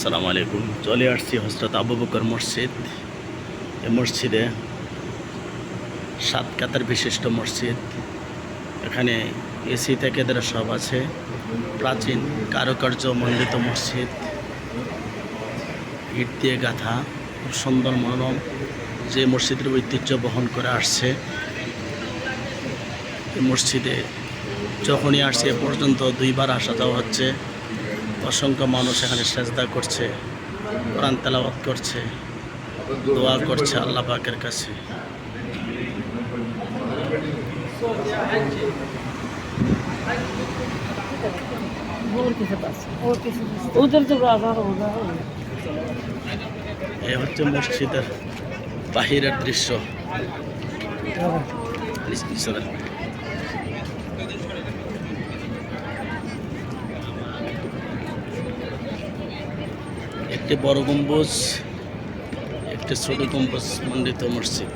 আসসালামু আলাইকুম। চলে আসছি হযরত আবু বকর মসজিদ। এই মসজিদে 7 কাতার বিশিষ্ট মসজিদ। এখানে এসি থেকে এদের সব আছে। প্রাচীন কারুকার্য মণ্ডিত মসজিদ, ইট দিয়ে গাঁথা, খুব সুন্দর মনোরম, যে মসজিদের ঐতিহ্য বহন করে আসছে। এই মসজিদে যখনই আসছে এ পর্যন্ত 2বার আসা যাওয়া হচ্ছে। অসংখ্য মানুষ এখানে সেজদা করছে, কোরআন তেলাওয়াত করছে, দোয়া করছে আল্লাহ পাকের কাছে। এই হচ্ছে মসজিদের বাহিরের দৃশ্য। একটি বড় গম্বুজ, একটি ছোট গম্বুজ মণ্ডিত মসজিদ।